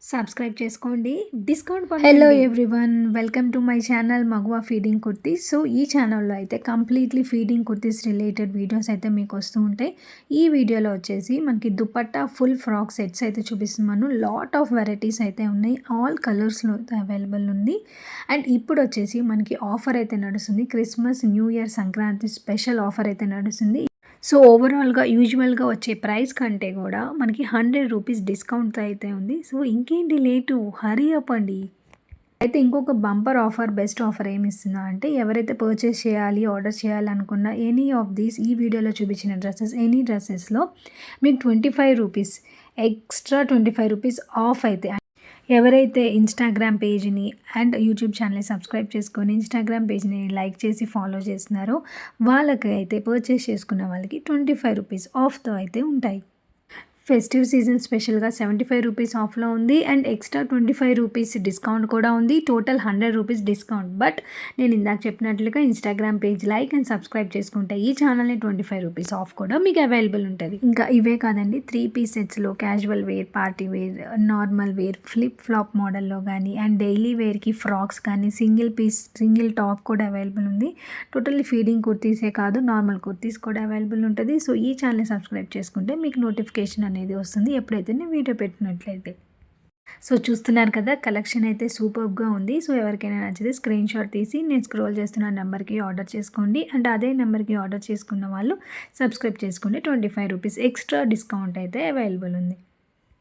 Subscribe చేసుకోండి. Discount పొందండి. Hello everyone, welcome to my channel మగువా ఫీడింగ్ కుర్తీస్. సో ఈ ఛానల్లో అయితే completely feeding kurtis related videos అయితే మీకు వస్తూ ఉంటాయి. ఈ వీడియోలో వచ్చేసి మనకి దుపట్టా ఫుల్ ఫ్రాక్ సెట్స్ అయితే చూపిస్తున్నాను. లాట్ ఆఫ్ వెరైటీస్ అయితే ఉన్నాయి. ఆల్ కలర్స్లో అయితే అవైలబుల్ ఉంది. అండ్ ఇప్పుడు వచ్చేసి మనకి ఆఫర్ అయితే నడుస్తుంది. Christmas, new year, Sankranti special offer అయితే నడుస్తుంది. సో ఓవరాల్గా యూజువల్గా వచ్చే ప్రైస్ కంటే కూడా మనకి 100 రూపీస్ డిస్కౌంట్ అయితే ఉంది. సో ఇంకేంటి లేటు, హరీ అప్ అండి. అయితే ఇంకొక బంపర్ ఆఫర్, బెస్ట్ ఆఫర్ ఏమి ఇస్తుందా అంటే, ఎవరైతే పర్చేస్ చేయాలి, ఆర్డర్ చేయాలనుకున్న ఎనీ ఆఫ్ దీస్ ఈ వీడియోలో చూపించిన డ్రెస్సెస్, ఎనీ డ్రెస్సెస్లో మీకు 25 రూపీస్ ఎక్స్ట్రా 25 రూపీస్ ఆఫ్ అయితే. ఎవరైతే ఇన్స్టాగ్రామ్ పేజ్ని అండ్ యూట్యూబ్ ఛానల్ని సబ్స్క్రైబ్ చేసుకొని ఇన్స్టాగ్రామ్ పేజ్ని లైక్ చేసి ఫాలో చేస్తున్నారో వాళ్ళకి అయితే పర్చేస్ చేసుకున్న వాళ్ళకి 25 రూపీస్ ఆఫ్తో అయితే ఉంటాయి. ఫెస్టివ్ సీజన్ స్పెషల్గా 75 రూపీస్ ఆఫ్లో ఉంది అండ్ ఎక్స్ట్రా 25 రూపీస్ డిస్కౌంట్ కూడా ఉంది. Total 100 rupees discount. బట్ నేను ఇందాక చెప్పినట్లుగా Instagram page like and subscribe చేసుకుంటే ఈ ఛానల్ని 25 రూపీస్ ఆఫ్ కూడా మీకు అవైలబుల్ ఉంటుంది. ఇంకా ఇవే కాదండి, 3 పీస్ సెట్స్లో casual wear, party wear, normal wear, flip flop మోడల్లో కానీ అండ్ డైలీ వేర్కి ఫ్రాక్స్ కానీ, సింగిల్ టాప్ కూడా అవైలబుల్ ఉంది. టోటల్లీ ఫీడింగ్ కుర్తీసే కాదు, నార్మల్ కుర్తీస్ కూడా అవైలబుల్ ఉంటుంది. సో ఈ ఛానల్ని సబ్స్క్రైబ్ చేసుకుంటే మీకు నోటిఫికేషన్ అనేది వస్తుంది ఎప్పుడైతే నేను వీడియో పెట్టినట్లయితే. సో చూస్తున్నారు కదా, కలెక్షన్ అయితే సూపర్గా ఉంది. సో ఎవరికైనా నచ్చితే స్క్రీన్ షాట్ తీసి నేను స్క్రోల్ చేస్తున్న నెంబర్కి ఆర్డర్ చేసుకోండి. అండ్ అదే నెంబర్కి ఆర్డర్ చేసుకున్న వాళ్ళు సబ్స్క్రైబ్ చేసుకోండి. 25 రూపీస్ ఎక్స్ట్రా డిస్కౌంట్ అయితే అవైలబుల్ ఉంది.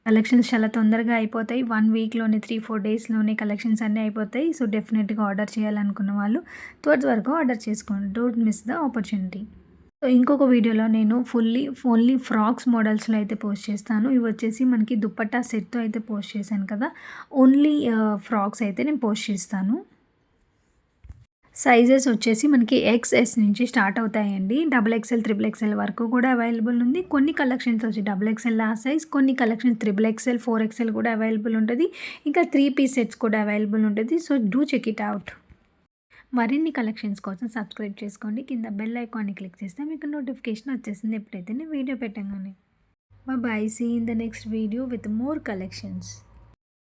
కలెక్షన్స్ చాలా తొందరగా అయిపోతాయి. 1 వీక్లోనే 3-4 డేస్లోనే కలెక్షన్స్ అన్నీ అయిపోతాయి. సో డెఫినెట్గా ఆర్డర్ చేయాలనుకున్న వాళ్ళు త్వరగా ఆర్డర్ చేసుకోండి. Don't miss the opportunity. So ఇంకొక వీడియోలో నేను ఓన్లీ ఫ్రాక్స్ మోడల్స్లో అయితే పోస్ట్ చేస్తాను. ఇవి వచ్చేసి మనకి దుపట్టా సెట్తో అయితే పోస్ట్ చేశాను కదా, ఓన్లీ ఫ్రాక్స్ అయితే నేను పోస్ట్ చేస్తాను. సైజెస్ వచ్చేసి మనకి XS నుంచి స్టార్ట్ అవుతాయండి. XXL, XXL వరకు కూడా అవైలబుల్ ఉంది. కొన్ని కలెక్షన్స్ వచ్చి XXL లాస్ట్ సైజ్, కొన్ని కలెక్షన్స్ XXL, 4XL కూడా అవైలబుల్ ఉంటుంది. ఇంకా 3 పీస్ సెట్స్ కూడా అవైలబుల్ ఉంటుంది. So do check it out. మరిన్ని కలెక్షన్స్ కోసం సబ్స్క్రైబ్ చేసుకోండి. కింద బెల్ ఐకాన్ని క్లిక్ చేస్తే మీకు నోటిఫికేషన్ వచ్చేసింది ఎప్పుడైతే నేను వీడియో పెట్టగానే. Bye, see in the next video with more collections.